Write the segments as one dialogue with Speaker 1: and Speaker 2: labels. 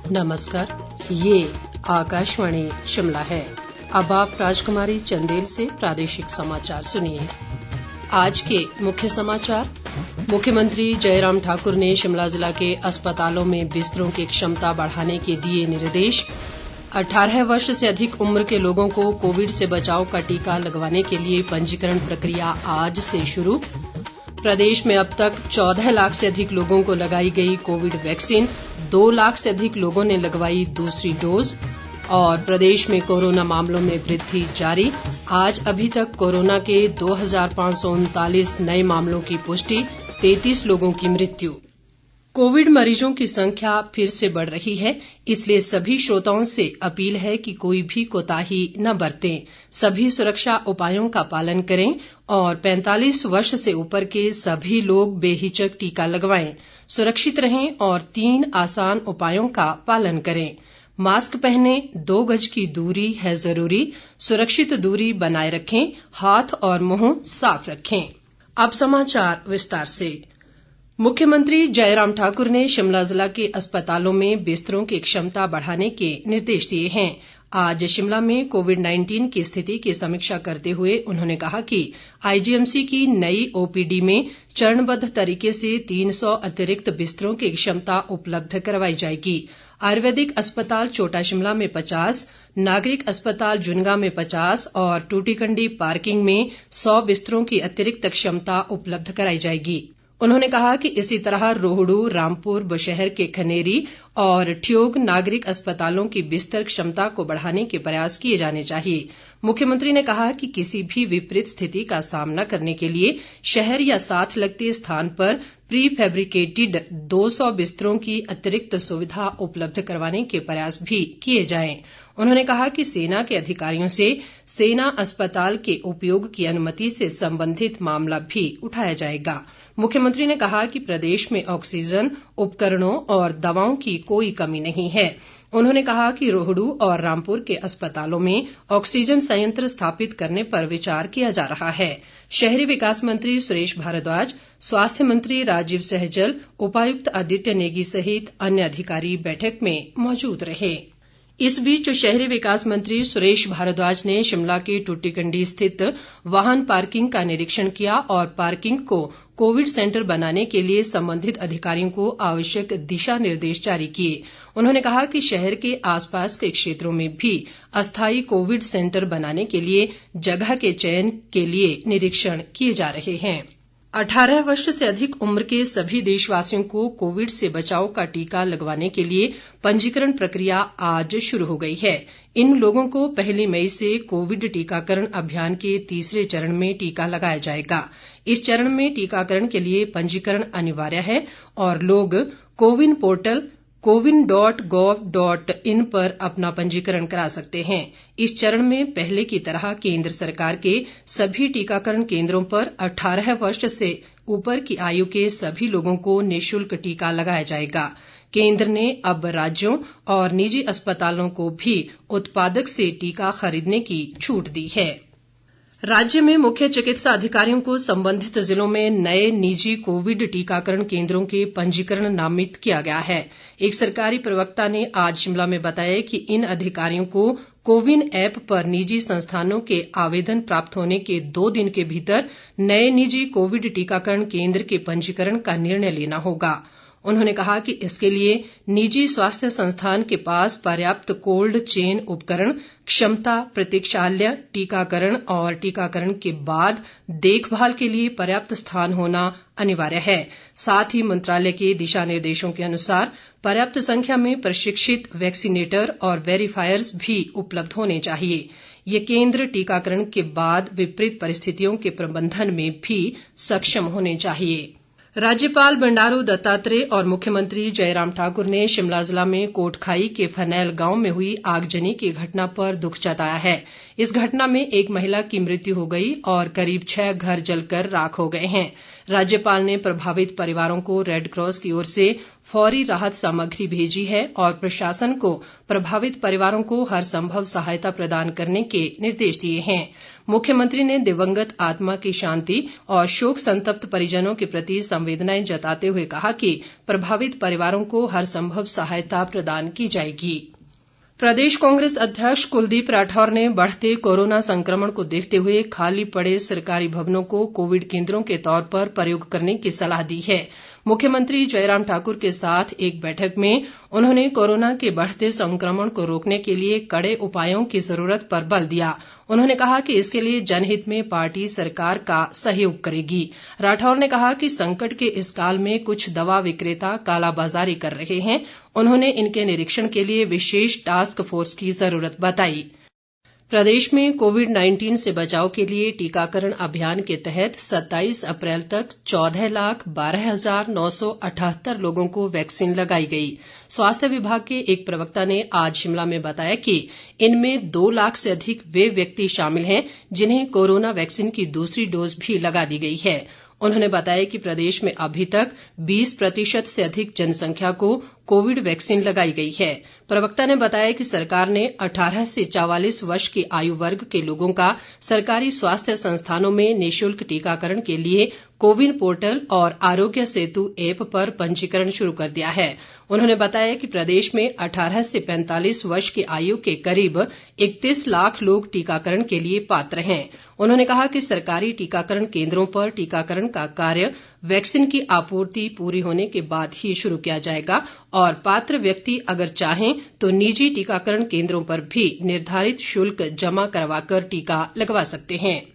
Speaker 1: नमस्कार, ये आकाशवाणी शिमला है। अब आप राजकुमारी चंदेल से प्रादेशिक समाचार सुनिए। आज के मुख्य समाचार। मुख्यमंत्री जयराम ठाकुर ने शिमला जिला के अस्पतालों में बिस्तरों की क्षमता बढ़ाने के दिए निर्देश। 18 वर्ष से अधिक उम्र के लोगों को कोविड से बचाव का टीका लगवाने के लिए पंजीकरण प्रक्रिया आज से शुरू। प्रदेश में अब तक 14 लाख से अधिक लोगों को लगाई गई कोविड वैक्सीन, 2 लाख से अधिक लोगों ने लगवाई दूसरी डोज। और प्रदेश में कोरोना मामलों में वृद्धि जारी। आज अभी तक कोरोना के 2539 नए मामलों की पुष्टि, 33 लोगों की मृत्यु। कोविड मरीजों की संख्या फिर से बढ़ रही है, इसलिए सभी श्रोताओं से अपील है कि कोई भी कोताही न बरतें, सभी सुरक्षा उपायों का पालन करें और 45 वर्ष से ऊपर के सभी लोग बेहिचक टीका लगवाएं, सुरक्षित रहें और 3 आसान उपायों का पालन करें। मास्क पहनें, 2 गज की दूरी है जरूरी, सुरक्षित दूरी बनाए रखें, हाथ और मुंह साफ रखें। अब समाचार विस्तार से। मुख्यमंत्री जयराम ठाकुर ने शिमला जिला के अस्पतालों में बिस्तरों की क्षमता बढ़ाने के निर्देश दिए हैं। आज शिमला में कोविड-19 की स्थिति की समीक्षा करते हुए उन्होंने कहा कि आईजीएमसी की नई ओपीडी में चरणबद्ध तरीके से 300 अतिरिक्त बिस्तरों की क्षमता उपलब्ध करवाई जाएगी। आयुर्वेदिक अस्पताल छोटा शिमला में 50, नागरिक अस्पताल जुन्गा में 50 और टूटीकंडी पार्किंग में 100 बिस्तरों की अतिरिक्त क्षमता उपलब्ध कराई जाएगी। उन्होंने कहा कि इसी तरह रोहडू, रामपुर, बुशहर के खनेरी और ठियोग नागरिक अस्पतालों की बिस्तर क्षमता को बढ़ाने के प्रयास किए जाने चाहिए। मुख्यमंत्री ने कहा कि किसी भी विपरीत स्थिति का सामना करने के लिए शहर या साथ लगते स्थान पर प्री फैब्रिकेटेड 200 बिस्तरों की अतिरिक्त सुविधा उपलब्ध करवाने के प्रयास भी किए जाएं। उन्होंने कहा कि सेना के अधिकारियों से सेना अस्पताल के उपयोग की अनुमति से संबंधित मामला भी उठाया जाएगा। मुख्यमंत्री ने कहा कि प्रदेश में ऑक्सीजन, उपकरणों और दवाओं की कोई कमी नहीं है। उन्होंने कहा कि रोहडू और रामपुर के अस्पतालों में ऑक्सीजन संयंत्र स्थापित करने पर विचार किया जा रहा है। शहरी विकास मंत्री सुरेश भारद्वाज, स्वास्थ्य मंत्री राजीव सहजल, उपायुक्त आदित्य नेगी सहित अन्य अधिकारी बैठक में मौजूद रहे। इस बीच शहरी विकास मंत्री सुरेश भारद्वाज ने शिमला के टूटीकंडी स्थित वाहन पार्किंग का निरीक्षण किया और पार्किंग को कोविड सेंटर बनाने के लिए संबंधित अधिकारियों को आवश्यक दिशा निर्देश जारी किए। उन्होंने कहा कि शहर के आसपास के क्षेत्रों में भी अस्थायी कोविड सेंटर बनाने के लिए जगह के चयन के लिए निरीक्षण किए जा रहे हैं। 18 वर्ष से अधिक उम्र के सभी देशवासियों को कोविड से बचाव का टीका लगवाने के लिए पंजीकरण प्रक्रिया आज शुरू हो गई है। इन लोगों को 1 मई से कोविड टीकाकरण अभियान के तीसरे चरण में टीका लगाया जाएगा। इस चरण में टीकाकरण के लिए पंजीकरण अनिवार्य है और लोग कोविन पोर्टल cowin.gov.in पर अपना पंजीकरण करा सकते हैं। इस चरण में पहले की तरह केंद्र सरकार के सभी टीकाकरण केंद्रों पर 18 वर्ष से ऊपर की आयु के सभी लोगों को निःशुल्क टीका लगाया जाएगा। केंद्र ने अब राज्यों और निजी अस्पतालों को भी उत्पादक से टीका खरीदने की छूट दी है। राज्य में मुख्य चिकित्सा अधिकारियों को संबंधित जिलों में नए निजी कोविड टीकाकरण केंद्रों के पंजीकरण नामित किया गया है। एक सरकारी प्रवक्ता ने आज शिमला में बताया कि इन अधिकारियों को कोविन ऐप पर निजी संस्थानों के आवेदन प्राप्त होने के 2 दिन के भीतर नए निजी कोविड टीकाकरण केंद्र के पंजीकरण का निर्णय लेना होगा। उन्होंने कहा कि इसके लिए निजी स्वास्थ्य संस्थान के पास पर्याप्त कोल्ड चेन उपकरण, क्षमता, प्रतीक्षालय, टीकाकरण और टीकाकरण के बाद देखभाल के लिए पर्याप्त स्थान होना अनिवार्य है। साथ ही मंत्रालय के दिशा निर्देशों के अनुसार पर्याप्त संख्या में प्रशिक्षित वैक्सीनेटर और वेरीफायर्स भी उपलब्ध होने चाहिए। ये केंद्र टीकाकरण के बाद विपरीत परिस्थितियों के प्रबंधन में भी सक्षम होने चाहिए। राज्यपाल बंडारू दत्तात्रेय और मुख्यमंत्री जयराम ठाकुर ने शिमला जिला में कोटखाई के फनैल गांव में हुई आगजनी की घटना पर दुख जताया है। इस घटना में एक महिला की मृत्यु हो गई और करीब 6 घर जलकर राख हो गए हैं। राज्यपाल ने प्रभावित परिवारों को रेडक्रॉस की ओर से फौरी राहत सामग्री भेजी है और प्रशासन को प्रभावित परिवारों को हर संभव सहायता प्रदान करने के निर्देश दिए हैं। मुख्यमंत्री ने दिवंगत आत्मा की शांति और शोक संतप्त परिजनों के प्रति संवेदनाएं जताते हुए कहा कि प्रभावित परिवारों को हर संभव सहायता प्रदान की जाएगी। प्रदेश कांग्रेस अध्यक्ष कुलदीप राठौर ने बढ़ते कोरोना संक्रमण को देखते हुए खाली पड़े सरकारी भवनों को कोविड केंद्रों के तौर पर प्रयोग करने की सलाह दी है। मुख्यमंत्री जयराम ठाकुर के साथ एक बैठक में उन्होंने कोरोना के बढ़ते संक्रमण को रोकने के लिए कड़े उपायों की जरूरत पर बल दिया। उन्होंने कहा कि इसके लिए जनहित में पार्टी सरकार का सहयोग करेगी। राठौर ने कहा कि संकट के इस काल में कुछ दवा विक्रेता कालाबाजारी कर रहे हैं। उन्होंने इनके निरीक्षण के लिए विशेष टास्क फोर्स की जरूरत बताई। प्रदेश में कोविड-19 से बचाव के लिए टीकाकरण अभियान के तहत 27 अप्रैल तक 14,12,978 लोगों को वैक्सीन लगाई गई। स्वास्थ्य विभाग के एक प्रवक्ता ने आज शिमला में बताया कि इनमें 2 लाख से अधिक वे व्यक्ति शामिल हैं जिन्हें कोरोना वैक्सीन की दूसरी डोज भी लगा दी गई है। उन्होंने बताया कि प्रदेश में अभी तक 20% से अधिक जनसंख्या को कोविड वैक्सीन लगाई गई है। प्रवक्ता ने बताया कि सरकार ने 18 से 44 वर्ष की आयु वर्ग के लोगों का सरकारी स्वास्थ्य संस्थानों में निःशुल्क टीकाकरण के लिए कोविन पोर्टल और आरोग्य सेतु ऐप पर पंजीकरण शुरू कर दिया है। उन्होंने बताया कि प्रदेश में 18 से 45 वर्ष की आयु के करीब 31 लाख लोग टीकाकरण के लिए पात्र हैं। उन्होंने कहा कि सरकारी टीकाकरण केंद्रों पर टीकाकरण का कार्य वैक्सीन की आपूर्ति पूरी होने के बाद ही शुरू किया जाएगा और पात्र व्यक्ति अगर चाहें तो निजी टीकाकरण केंद्रों पर भी निर्धारित शुल्क जमा करवाकर टीका लगवा सकते हैं।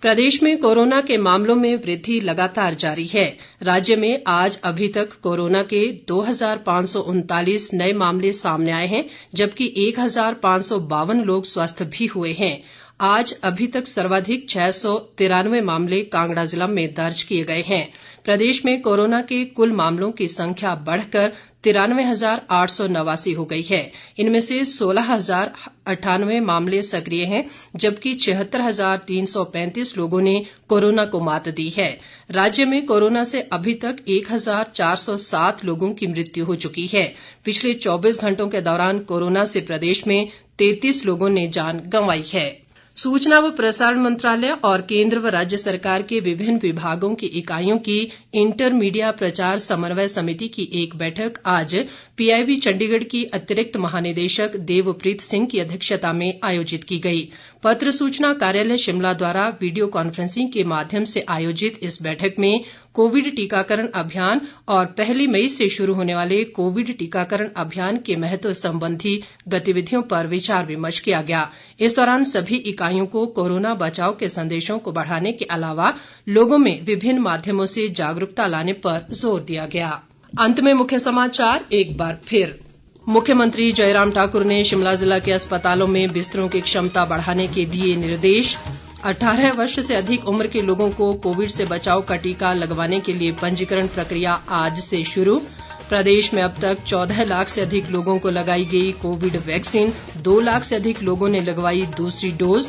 Speaker 1: प्रदेश में कोरोना के मामलों में वृद्धि लगातार जारी है। राज्य में आज अभी तक कोरोना के 2,539 नए मामले सामने आए हैं, जबकि 1,552 लोग स्वस्थ भी हुए हैं। आज अभी तक सर्वाधिक 693 मामले कांगड़ा जिला में दर्ज किए गए हैं। प्रदेश में कोरोना के कुल मामलों की संख्या बढ़कर 93,889 हो गई है। इनमें से 16,098 मामले सक्रिय हैं, जबकि 76,335 लोगों ने कोरोना को मात दी है। राज्य में कोरोना से अभी तक 1,407 लोगों की मृत्यु हो चुकी है। पिछले 24 घंटों के दौरान कोरोना से प्रदेश में 33 लोगों ने जान गंवाई है। सूचना व प्रसारण मंत्रालय और केंद्र व राज्य सरकार के विभिन्न विभागों की इकाइयों की इंटर मीडिया प्रचार समन्वय समिति की एक बैठक आज पीआईबी चंडीगढ़ की अतिरिक्त महानिदेशक देवप्रीत सिंह की अध्यक्षता में आयोजित की गई। पत्र सूचना कार्यालय शिमला द्वारा वीडियो कॉन्फ्रेंसिंग के माध्यम से आयोजित इस बैठक में कोविड टीकाकरण अभियान और 1 मई से शुरू होने वाले कोविड टीकाकरण अभियान के महत्व संबंधी गतिविधियों पर विचार विमर्श किया गया। इस दौरान सभी इकाइयों को कोरोना बचाव के संदेशों को बढ़ाने के अलावा लोगों में विभिन्न माध्यमों से जागरूकता लाने पर जोर दिया गया। अंत में मुख्य समाचार एक बार फिर। मुख्यमंत्री जयराम ठाकुर ने शिमला जिला के अस्पतालों में बिस्तरों की क्षमता बढ़ाने के दिए निर्देश। 18 वर्ष से अधिक उम्र के लोगों को कोविड से बचाव का टीका लगवाने के लिए पंजीकरण प्रक्रिया आज से शुरू। प्रदेश में अब तक 14 लाख से अधिक लोगों को लगाई गई कोविड वैक्सीन, 2 लाख से अधिक लोगों ने लगवाई दूसरी डोज।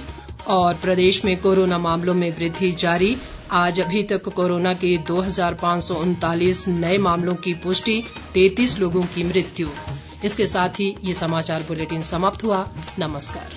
Speaker 1: और प्रदेश में कोरोना मामलों में वृद्धि जारी। आज अभी तक कोरोना के 2,539 नए मामलों की पुष्टि, 33 लोगों की मृत्यु। इसके साथ ही ये समाचार बुलेटिन समाप्त हुआ। नमस्कार।